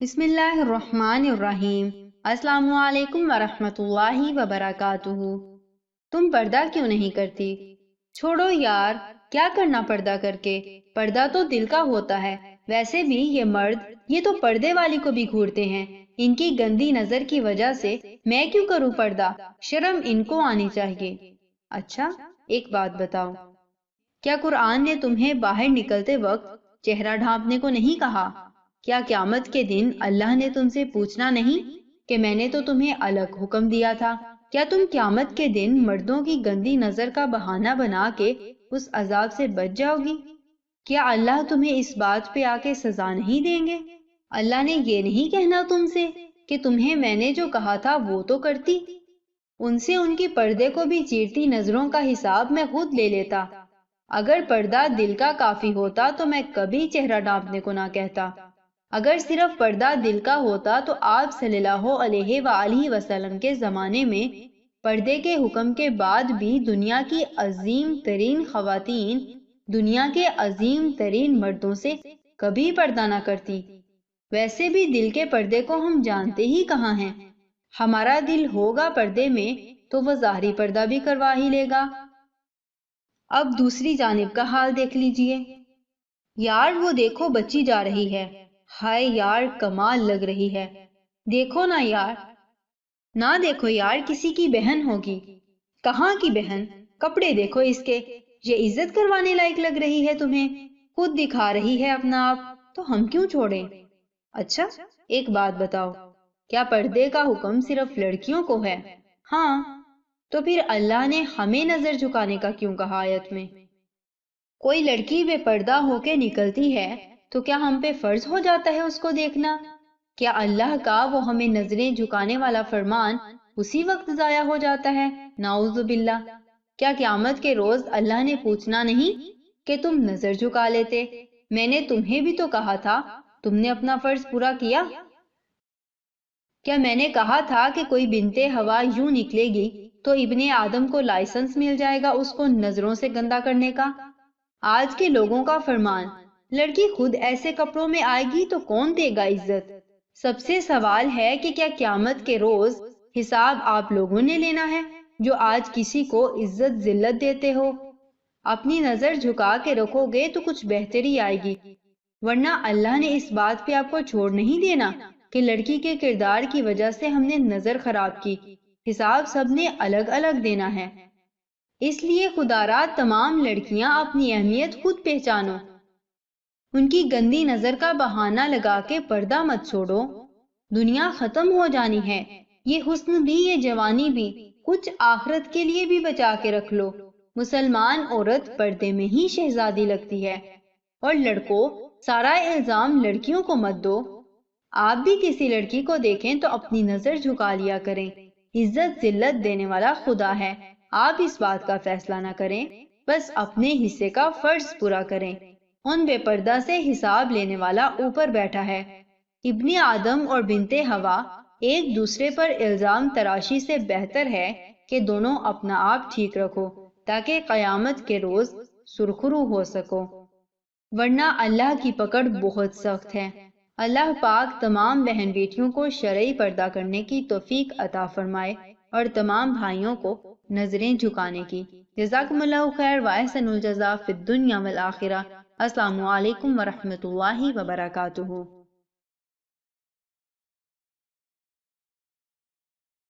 بسم اللہ الرحمن الرحیم۔ السلام علیکم ورحمۃ اللہ وبرکاتہ۔ تم پردہ کیوں نہیں کرتی؟ چھوڑو یار، کیا کرنا پردہ کر کے؟ پردہ تو دل کا ہوتا ہے۔ ویسے بھی یہ مرد، یہ تو پردے والی کو بھی گھورتے ہیں۔ ان کی گندی نظر کی وجہ سے میں کیوں کروں پردہ؟ شرم ان کو آنی چاہیے۔ اچھا، ایک بات بتاؤ، کیا قرآن نے تمہیں باہر نکلتے وقت چہرہ ڈھانپنے کو نہیں کہا؟ کیا قیامت کے دن اللہ نے تم سے پوچھنا نہیں کہ میں نے تو تمہیں الگ حکم دیا تھا؟ کیا تم قیامت کے دن مردوں کی گندی نظر کا بہانہ بنا کے اس عذاب سے بچ جاؤ گی؟ کیا اللہ تمہیں اس بات پہ آ کے سزا نہیں دیں گے؟ اللہ نے یہ نہیں کہنا تم سے کہ تمہیں میں نے جو کہا تھا وہ تو کرتی؟ ان سے ان کی پردے کو بھی چیرتی نظروں کا حساب میں خود لے لیتا۔ اگر پردہ دل کا کافی ہوتا تو میں کبھی چہرہ ڈھانپنے کو نہ کہتا۔ اگر صرف پردہ دل کا ہوتا تو آپ صلی اللہ علیہ وآلہ وسلم کے زمانے میں پردے کے حکم کے بعد بھی دنیا کی عظیم ترین خواتین دنیا کے عظیم ترین مردوں سے کبھی پردہ نہ کرتی۔ ویسے بھی دل کے پردے کو ہم جانتے ہی کہاں ہیں۔ ہمارا دل ہوگا پردے میں تو وہ ظاہری پردہ بھی کروا ہی لے گا۔ اب دوسری جانب کا حال دیکھ لیجئے۔ یار وہ دیکھو بچی جا رہی ہے، ہائے یار کمال لگ رہی ہے، دیکھو نا یار۔ نہ دیکھو یار، کسی کی بہن ہوگی۔ کہاں کی بہن؟ کپڑے دیکھو اس کے، یہ عزت کروانے لائق لگ رہی ہے تمہیں؟ خود دکھا رہی ہے اپنا آپ، تو ہم کیوں چھوڑیں؟ اچھا، ایک بات بتاؤ، کیا پردے کا حکم صرف لڑکیوں کو ہے؟ ہاں، تو پھر اللہ نے ہمیں نظر جھکانے کا کیوں کہا آیت میں؟ کوئی لڑکی بے پردہ ہو کے نکلتی ہے تو کیا ہم پہ فرض ہو جاتا ہے اس کو دیکھنا؟ کیا اللہ کا وہ ہمیں نظریں جھکانے والا فرمان اسی وقت ضائع ہو جاتا ہے؟ نعوذ باللہ۔ کیا قیامت کے روز اللہ نے پوچھنا نہیں کہ تم نظر جھکا لیتے؟ میں نے تمہیں بھی تو کہا تھا، تم نے اپنا فرض پورا کیا؟ کیا میں نے کہا تھا کہ کوئی بنتے ہوا یوں نکلے گی تو ابن آدم کو لائسنس مل جائے گا اس کو نظروں سے گندا کرنے کا؟ آج کے لوگوں کا فرمان، لڑکی خود ایسے کپڑوں میں آئے گی تو کون دے گا عزت؟ سب سے سوال ہے کہ کیا قیامت کے روز حساب آپ لوگوں نے لینا ہے جو آج کسی کو عزت ذلت دیتے ہو؟ اپنی نظر جھکا کے رکھو گے تو کچھ بہتری آئے گی، ورنہ اللہ نے اس بات پہ آپ کو چھوڑ نہیں دینا کہ لڑکی کے کردار کی وجہ سے ہم نے نظر خراب کی۔ حساب سب نے الگ الگ دینا ہے۔ اس لیے خدا را تمام لڑکیاں اپنی اہمیت خود پہچانو۔ ان کی گندی نظر کا بہانہ لگا کے پردہ مت چھوڑو۔ دنیا ختم ہو جانی ہے، یہ حسن بھی یہ جوانی بھی کچھ آخرت کے لیے بھی بچا کے رکھ لو۔ مسلمان عورت پردے میں ہی شہزادی لگتی ہے۔ اور لڑکوں، سارا الزام لڑکیوں کو مت دو۔ آپ بھی کسی لڑکی کو دیکھیں تو اپنی نظر جھکا لیا کریں۔ عزت ذلت دینے والا خدا ہے، آپ اس بات کا فیصلہ نہ کریں، بس اپنے حصے کا فرض پورا کریں۔ ان بے پردہ سے حساب لینے والا اوپر بیٹھا ہے۔ ابن آدم اور بنت ہوا ایک دوسرے پر الزام تراشی سے بہتر ہے کہ دونوں اپنا آپ ٹھیک رکھو تاکہ قیامت کے روز سرخرو ہو سکو، ورنہ اللہ کی پکڑ بہت سخت ہے۔ اللہ پاک تمام بہن بیٹیوں کو شرعی پردہ کرنے کی توفیق عطا فرمائے اور تمام بھائیوں کو نظریں جھکانے کی۔ جزاکم اللہ خیر واحسن الجزاء فی الدنیا والآخرہ۔ السلام علیکم ورحمۃ اللہ وبرکاتہ۔